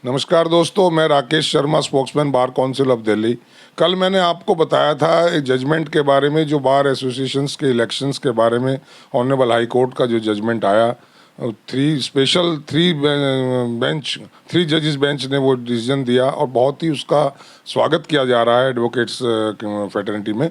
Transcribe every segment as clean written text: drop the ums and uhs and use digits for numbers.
नमस्कार दोस्तों, मैं Rakesh Sharma, spokesman bar council of Delhi. कल मैंने आपको बताया था एक जजमेंट के बारे में, जो बार एसोसिएशंस के इलेक्शंस के बारे में ऑनरेबल हाई कोर्ट का जो जजमेंट आया। थ्री जजेस बेंच ने वो डिसीजन दिया और बहुत ही उसका स्वागत किया जा रहा है एडवोकेट्स फेटर्निटी में।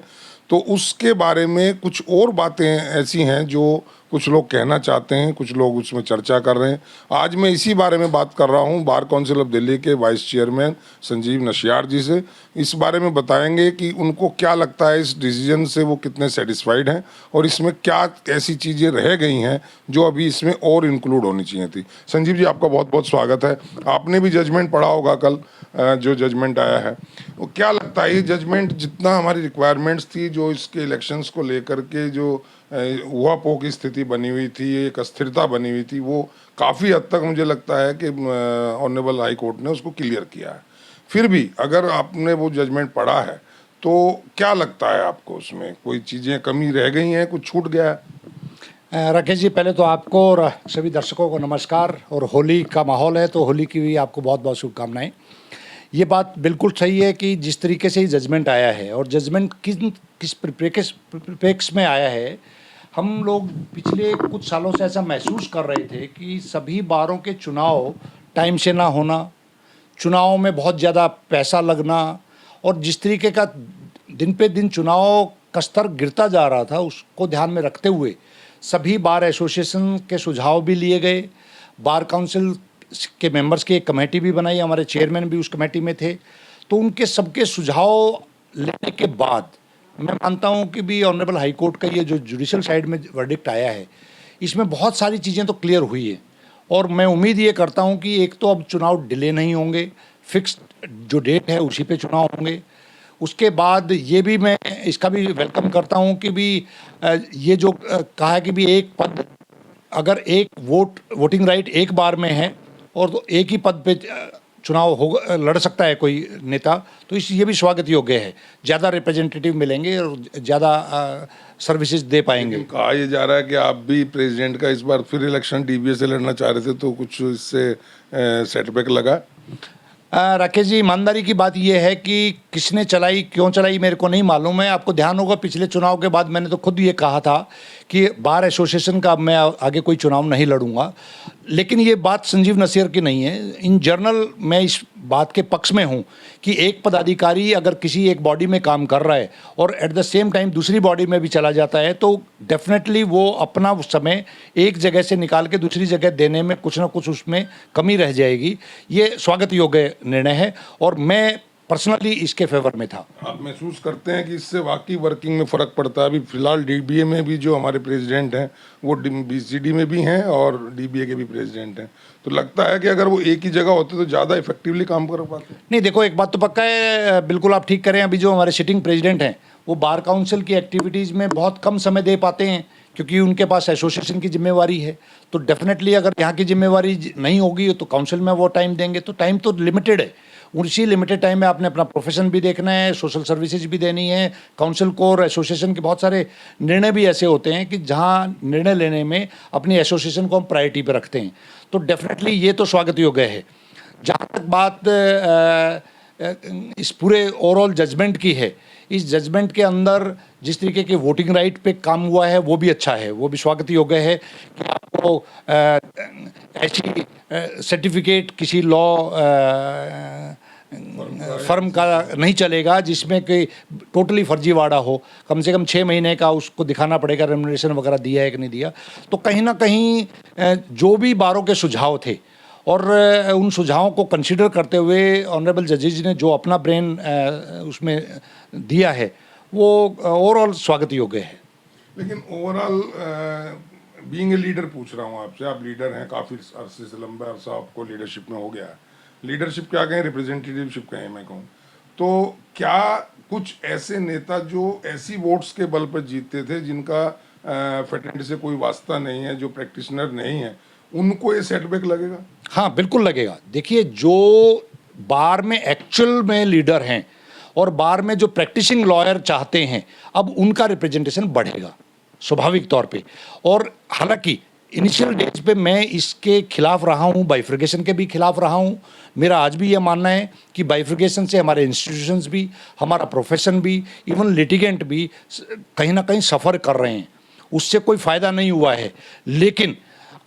तो उसके बारे में कुछ और बातें ऐसी हैं जो कुछ लोग कहना चाहते हैं, कुछ लोग उसमें चर्चा कर रहे हैं। आज मैं इसी बारे में बात कर रहा हूं बार काउंसिल ऑफ दिल्ली के वाइस चेयरमैन संजीव नशियार जी से। इस बारे में बताएंगे कि उनको क्या लगता है इस डिसीजन से, वो कितने सेटिस्फाइड हैं और इसमें क्या ऐसी चीज़ें रह गई हैं जो अभी इसमें और इंक्लूड होनी चाहिए थी। संजीव जी, आपका बहुत बहुत स्वागत है। आपने भी जजमेंट पढ़ा होगा कल, जो जजमेंट आया है। वो क्या लगता है, ये जजमेंट जितना हमारी रिक्वायरमेंट्स थी, जो इसके इलेक्शंस को लेकर के जो उहापोह की स्थिति बनी हुई थी, एक अस्थिरता बनी हुई थी, वो काफ़ी हद तक मुझे लगता है कि ऑनरेबल हाई कोर्ट ने उसको क्लियर किया है। फिर भी अगर आपने वो जजमेंट पढ़ा है तो क्या लगता है आपको, उसमें कोई चीज़ें कमी रह गई हैं, कुछ छूट गया है? राकेश जी, पहले तो आपको और सभी दर्शकों को नमस्कार। और होली का माहौल है तो होली की भी आपको बहुत बहुत शुभकामनाएं। ये बात बिल्कुल सही है कि जिस तरीके से जजमेंट आया है और जजमेंट किस परिप्रेक्ष्य में आया है, हम लोग पिछले कुछ सालों से ऐसा महसूस कर रहे थे कि सभी बारों के चुनाव टाइम से ना होना, चुनाव में बहुत ज़्यादा पैसा लगना और जिस तरीके का दिन पे दिन चुनाव का स्तर गिरता जा रहा था, उसको ध्यान में रखते हुए सभी बार एसोसिएशन के सुझाव भी लिए गए। बार काउंसिल के मेंबर्स की एक कमेटी भी बनाई, हमारे चेयरमैन भी उस कमेटी में थे। तो उनके सबके सुझाव लेने के बाद मैं मानता हूं कि भी ऑनरेबल हाई कोर्ट का ये जो जुडिशल साइड में वर्डिक्ट आया है, इसमें बहुत सारी चीज़ें तो क्लियर हुई है। और मैं उम्मीद ये करता हूं कि एक तो अब चुनाव डिले नहीं होंगे, फिक्स जो डेट है उसी पे चुनाव होंगे। उसके बाद ये भी मैं इसका भी वेलकम करता हूं कि भी ये जो कहा है कि भी एक पद, अगर एक वोटिंग राइट एक बार में है और तो एक ही पद पे चुनाव होगा, लड़ सकता है कोई नेता, तो ये भी स्वागत योग्य है। ज़्यादा रिप्रेजेंटेटिव मिलेंगे और ज़्यादा सर्विसेज दे पाएंगे। कहा यह जा रहा है कि आप भी प्रेसिडेंट का इस बार फिर इलेक्शन डीबीए से लड़ना चाह रहे थे, तो कुछ इससे सेटबैक लगा? राकेश जी, ईमानदारी की बात यह है कि किसने चलाई, क्यों चलाई, मेरे को नहीं मालूम है। आपको ध्यान होगा पिछले चुनाव के बाद मैंने तो खुद ये कहा था कि बार एसोसिएशन का मैं आगे कोई चुनाव नहीं लड़ूंगा। लेकिन ये बात संजीव नसीर की नहीं है। इन जनरल मैं इस बात के पक्ष में हूँ कि एक पदाधिकारी अगर किसी एक बॉडी में काम कर रहा है और एट द सेम टाइम दूसरी बॉडी में भी चला जाता है, तो डेफिनेटली वो अपना समय एक जगह से निकाल के दूसरी जगह देने में कुछ ना कुछ उसमें कमी रह जाएगी। ये स्वागत योग्य निर्णय है और मैं पर्सनली इसके फेवर में था। आप महसूस करते हैं कि इससे वाकई वर्किंग में फ़र्क पड़ता है? अभी फिलहाल डीबीए में भी जो हमारे प्रेसिडेंट हैं वो बीसीडी में भी हैं और डीबीए के भी प्रेसिडेंट हैं, तो लगता है कि अगर वो एक ही जगह होते तो ज़्यादा इफेक्टिवली काम कर पाते? नहीं, देखो, एक बात तो पक्का है, बिल्कुल आप ठीक करें। अभी जो हमारे सिटिंग प्रेसिडेंट हैं वो बार काउंसिल की एक्टिविटीज़ में बहुत कम समय दे पाते हैं क्योंकि उनके पास एसोसिएशन की जिम्मेवारी है। तो डेफिनेटली अगर यहाँ की जिम्मेवारी नहीं होगी तो काउंसिल में वो टाइम देंगे, तो टाइम तो लिमिटेड है। उसी लिमिटेड टाइम में आपने अपना प्रोफेशन भी देखना है, सोशल सर्विसेज भी देनी है। काउंसिल को और एसोसिएशन के बहुत सारे निर्णय भी ऐसे होते हैं कि जहाँ निर्णय लेने में अपनी एसोसिएशन को हम प्रायोरिटी पे रखते हैं। तो डेफिनेटली ये तो स्वागत योग्य है। जहाँ तक बात इस पूरे ओवरऑल जजमेंट की है, इस जजमेंट के अंदर जिस तरीके के वोटिंग राइट पे काम हुआ है वो भी अच्छा है, वो भी स्वागत योग्य है कि आपको ऐसी सर्टिफिकेट किसी लॉ फर्म का नहीं चलेगा जिसमें कि टोटली फर्जीवाड़ा हो। कम से कम 6 महीने का उसको दिखाना पड़ेगा रेम्युनरेशन वगैरह दिया है कि नहीं दिया। तो कहीं ना कहीं जो भी बारों के सुझाव थे और उन सुझावों को कंसीडर करते हुए ऑनरेबल जजेज ने जो अपना ब्रेन उसमें दिया है वो ओवरऑल स्वागत योग्य है। लेकिन ओवरऑल बीइंग ए लीडर पूछ रहा हूँ आपसे, आप लीडर हैं, काफ़ी अरसे से लंबा अरसा आपको लीडरशिप में हो गया है। लीडरशिप क्या कहें, रिप्रेजेंटेटिवशिप कहें, मैं कहूँ तो क्या कुछ ऐसे नेता जो ऐसी वोट्स के बल पर जीतते थे जिनका फेटर्निटी से कोई वास्ता नहीं है, जो प्रैक्टिशनर नहीं है, उनको ये सेटबैक लगेगा? हाँ, बिल्कुल लगेगा। देखिए, जो बार में एक्चुअल में लीडर हैं और बार में जो प्रैक्टिसिंग लॉयर चाहते हैं, अब उनका रिप्रेजेंटेशन बढ़ेगा स्वाभाविक तौर पे। और हालांकि इनिशियल डेज पे मैं इसके खिलाफ रहा हूँ, बाइफर्केशन के भी खिलाफ रहा हूँ। मेरा आज भी ये मानना है कि बाइफर्केशन से हमारे इंस्टीट्यूशंस भी, हमारा प्रोफेशन भी, इवन लिटिगेंट भी कहीं ना कहीं सफ़र कर रहे हैं, उससे कोई फ़ायदा नहीं हुआ है। लेकिन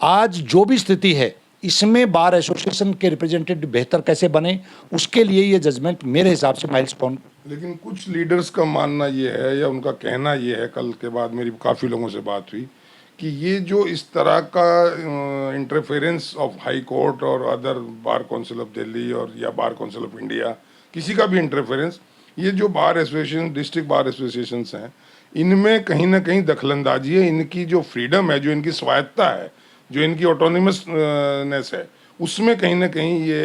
आज जो भी स्थिति है, इसमें बार एसोसिएशन के रिप्रेजेंटेटिव बेहतर कैसे बने, उसके लिए ये जजमेंट मेरे हिसाब से माइलस्टोन। लेकिन कुछ लीडर्स का मानना ये है या उनका कहना ये है, कल के बाद मेरी काफ़ी लोगों से बात हुई, कि ये जो इस तरह का इंटरफेरेंस ऑफ हाई कोर्ट और other bar council of Delhi और या बार काउंसिल ऑफ इंडिया, किसी का भी इंटरफेरेंस, ये जो bar association, district bar associations हैं, इनमें कहीं ना कहीं दखलंदाजी है। इनकी जो फ्रीडम है, जो इनकी स्वायत्ता है, जो इनकी ऑटोनोमसनेस है, उसमें कहीं ना कहीं ये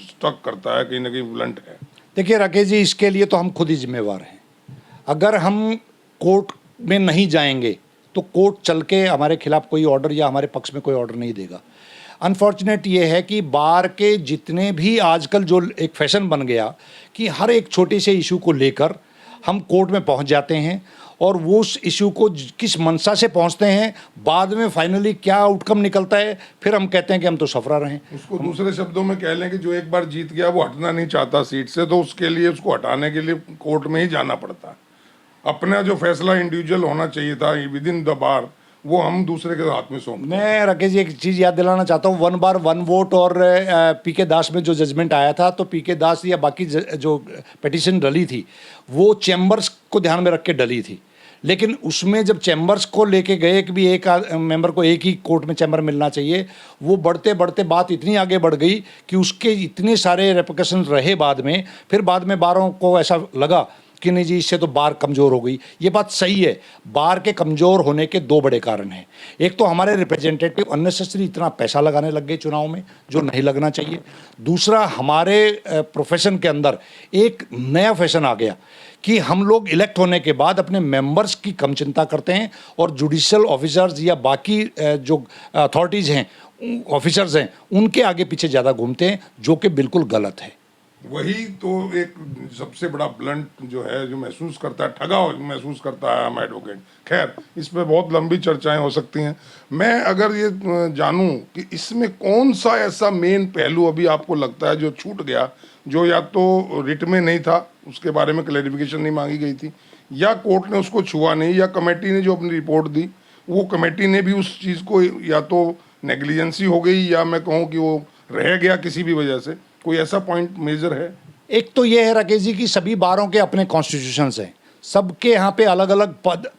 स्टक करता है, कहीं ना कहीं ब्लंट है। देखिए राकेश जी, इसके लिए तो हम खुद ही जिम्मेवार हैं। अगर हम कोर्ट में नहीं जाएंगे तो कोर्ट चल के हमारे खिलाफ कोई ऑर्डर या हमारे पक्ष में कोई ऑर्डर नहीं देगा। अनफॉर्चुनेट ये है कि बार के जितने भी आजकल जो एक फैशन बन गया कि हर एक छोटे से इशू को लेकर हम कोर्ट में पहुंच जाते हैं, और वो उस इशू को किस मंशा से पहुंचते हैं, बाद में फाइनली क्या आउटकम निकलता है, फिर हम कहते हैं कि हम तो सफरा रहे। उसको दूसरे शब्दों में कह लें कि जो एक बार जीत गया वो हटना नहीं चाहता सीट से, तो उसके लिए उसको हटाने के लिए कोर्ट में ही जाना पड़ता है। अपना जो फैसला इंडिविजुअल होना चाहिए था विद इन द बार, वो हम दूसरे के हाथ में सौंप। मैं राकेश जी एक चीज़ याद दिलाना चाहता हूँ, 1 बार 1 वोट और पीके दास में जो जजमेंट आया था, तो पीके दास या बाकी जो पिटीशन डली थी वो चैम्बर्स को ध्यान में रख के डली थी। लेकिन उसमें जब चैम्बर्स को लेके गए कि भी एक मेंबर को एक ही कोर्ट में चैम्बर मिलना चाहिए, वो बढ़ते बढ़ते बात इतनी आगे बढ़ गई कि उसके इतने सारे रेपरकशन रहे बाद में। फिर बाद में बारों को ऐसा लगा कि नहीं जी, इससे तो बार कमज़ोर हो गई। ये बात सही है, बार के कमज़ोर होने के 2 बड़े कारण हैं। एक तो हमारे रिप्रेजेंटेटिव अननेसेसरी इतना पैसा लगाने लग गए चुनाव में, जो नहीं लगना चाहिए। दूसरा, हमारे प्रोफेशन के अंदर एक नया फैशन आ गया कि हम लोग इलेक्ट होने के बाद अपने मेंबर्स की कम चिंता करते हैं, और जुडिशियल ऑफिसर्स या बाकी जो अथॉरिटीज़ हैं, ऑफिसर्स हैं, उनके आगे पीछे ज़्यादा घूमते हैं, जो कि बिल्कुल गलत है। वही तो एक सबसे बड़ा ब्लंट जो है, जो महसूस करता है, ठगा महसूस करता है हम एडवोकेट। खैर, इस पर बहुत लंबी चर्चाएं हो सकती हैं। मैं अगर ये जानूं कि इसमें कौन सा ऐसा मेन पहलू अभी आपको लगता है जो छूट गया, जो या तो रिट में नहीं था, उसके बारे में क्लैरिफिकेशन नहीं मांगी गई थी, या कोर्ट ने उसको छुआ नहीं, या कमेटी ने जो अपनी रिपोर्ट दी, वो कमेटी ने भी उस चीज़ को या तो नेग्लिजेंसी हो गई, या मैं कहूँ कि वो रह गया किसी भी वजह से, कोई ऐसा पॉइंट मेजर है? एक तो ये है राकेश जी कि सभी बारों के अपने कॉन्स्टिट्यूशंस हैं, सबके यहाँ पे अलग अलग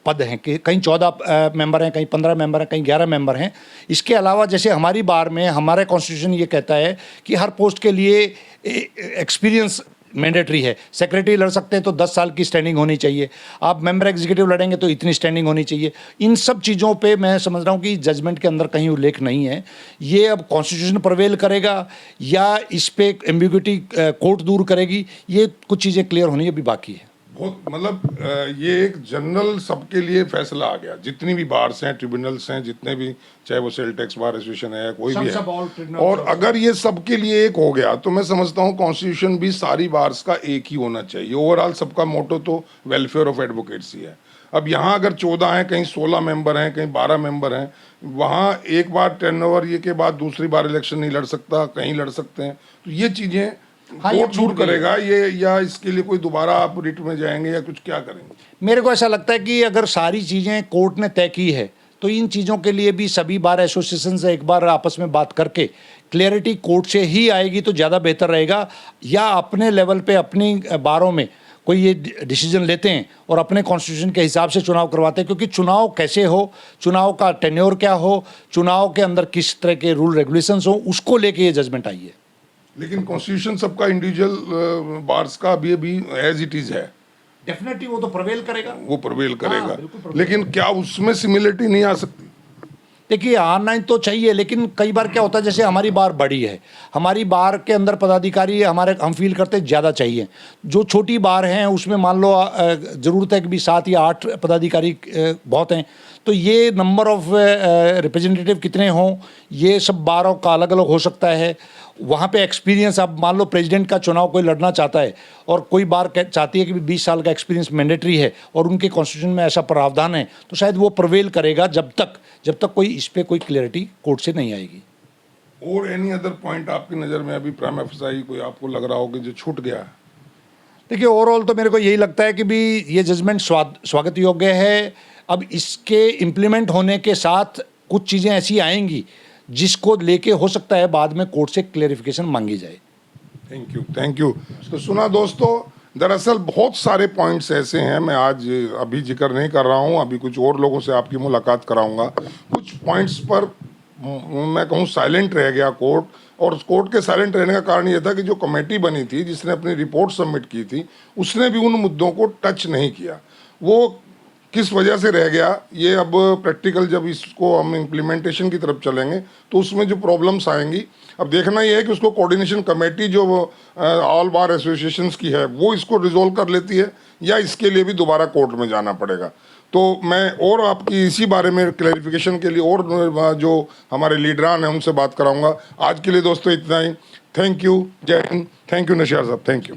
पद हैं कि कहीं 14 मेंबर हैं, कहीं 15 मेंबर हैं, कहीं 11 मेंबर हैं। इसके अलावा जैसे हमारी बार में हमारा कॉन्स्टिट्यूशन ये कहता है कि हर पोस्ट के लिए एक्सपीरियंस मैंडेटरी है। सेक्रेटरी लड़ सकते हैं तो 10 साल की स्टैंडिंग होनी चाहिए, आप मेंबर एग्जीक्यूटिव लड़ेंगे तो इतनी स्टैंडिंग होनी चाहिए। इन सब चीज़ों पे मैं समझ रहा हूँ कि जजमेंट के अंदर कहीं उल्लेख नहीं है। ये अब कॉन्स्टिट्यूशन प्रवेल करेगा या इस पे एम्बिग्युइटी कोर्ट दूर करेगी, ये कुछ चीज़ें क्लियर होनी अभी बाकी है। बहुत मतलब ये एक जनरल सबके लिए फैसला आ गया, जितनी भी बार्स हैं, ट्रिब्यूनल्स हैं, जितने भी, चाहे वो सेल टैक्स बार एसोसिएशन है, कोई भी है, और अगर ये सबके लिए एक हो गया, तो मैं समझता हूँ कॉन्स्टिट्यूशन भी सारी बार्स का एक ही होना चाहिए। ओवरऑल सबका मोटो तो वेलफेयर ऑफ एडवोकेट्स ही है। अब यहाँ अगर 14 हैं, कहीं 16 मेंबर हैं, कहीं 12 मेंबर हैं, वहाँ एक बार टर्नओवर ये के बाद दूसरी बार इलेक्शन नहीं लड़ सकता, कहीं लड़ सकते हैं, तो ये चीज़ें कोर्ट दूर करेगा ये, या इसके लिए कोई दोबारा आप रिट में जाएंगे या कुछ क्या करेंगे? मेरे को ऐसा लगता है कि अगर सारी चीज़ें कोर्ट ने तय की है तो इन चीज़ों के लिए भी सभी बार एसोसिएशन से एक बार आपस में बात करके क्लियरिटी कोर्ट से ही आएगी तो ज़्यादा बेहतर रहेगा। या अपने लेवल पे अपनी बारों में कोई ये डिसीजन लेते हैं और अपने कॉन्स्टिट्यूशन के हिसाब से चुनाव करवाते हैं, क्योंकि चुनाव कैसे हो, चुनाव का टेन्योर क्या हो, चुनाव के अंदर किस तरह के रूल रेगुलेशंस हो, उसको लेके ये जजमेंट आई है। लेकिन कॉन्स्टिट्यूशन सबका इंडिविजुअल बार्स का भी एज इट इज है, डेफिनेटली वो तो प्रवेल करेगा, वो प्रवेल करेगा। बिल्कुल प्रवेल। लेकिन क्या उसमें सिमिलरिटी नहीं आ सकती? देखिए आना तो चाहिए, लेकिन कई बार क्या होता है, जैसे हमारी बार बड़ी है, हमारी बार के अंदर पदाधिकारी हमारे हम फील करते ज़्यादा चाहिए। जो छोटी बार हैं उसमें मान लो ज़रूरत है कि भी 7 या 8 पदाधिकारी बहुत हैं, तो ये नंबर ऑफ रिप्रेजेंटेटिव कितने हों, ये सब बारों का अलग अलग हो सकता है। वहाँ पे एक्सपीरियंस, अब मान लो प्रेसिडेंट का चुनाव कोई लड़ना चाहता है और कोई बार चाहती है कि 20 साल का एक्सपीरियंस मैंडेटरी है और उनके कॉन्स्टिट्यूशन में ऐसा प्रावधान है, तो शायद वो प्रवेल करेगा जब तक कोई इस पर कोई क्लियरिटी कोर्ट से नहीं आएगी। और एनी अदर पॉइंट आपकी नज़र में अभी प्राइम एफएसआई कोई आपको लग रहा हो कि जो छूट गया है? देखिए, ओवरऑल तो मेरे को यही लगता है कि भी ये जजमेंट स्वागत योग्य है। अब इसके इम्प्लीमेंट होने के साथ कुछ चीज़ें ऐसी आएंगी जिसको लेके हो सकता है बाद में कोर्ट से क्लेरिफिकेशन मांगी जाए। Thank you. तो सुना दोस्तों, दरअसल बहुत सारे पॉइंट्स ऐसे हैं, मैं आज अभी जिक्र नहीं कर रहा हूं, अभी कुछ और लोगों से आपकी मुलाकात कराऊंगा। कुछ पॉइंट्स पर मैं कहूं साइलेंट रह गया कोर्ट, और उस कोर्ट के साइलेंट रहने का कारण ये था कि जो कमेटी बनी थी जिसने अपनी रिपोर्ट सबमिट की थी, उसने भी उन मुद्दों को टच नहीं किया। वो किस वजह से रह गया, ये अब प्रैक्टिकल जब इसको हम इम्प्लीमेंटेशन की तरफ चलेंगे तो उसमें जो प्रॉब्लम्स आएंगी, अब देखना ये है कि उसको कोऑर्डिनेशन कमेटी जो ऑल बार एसोसिएशंस की है वो इसको रिजोल्व कर लेती है, या इसके लिए भी दोबारा कोर्ट में जाना पड़ेगा। तो मैं और आपकी इसी बारे में क्लैरिफिकेशन के लिए और जो हमारे लीडरान हैं उनसे बात कराऊंगा। आज के लिए दोस्तों इतना ही। Thank you. जय हिंद। थैंक यू नशियार साहब। Thank you.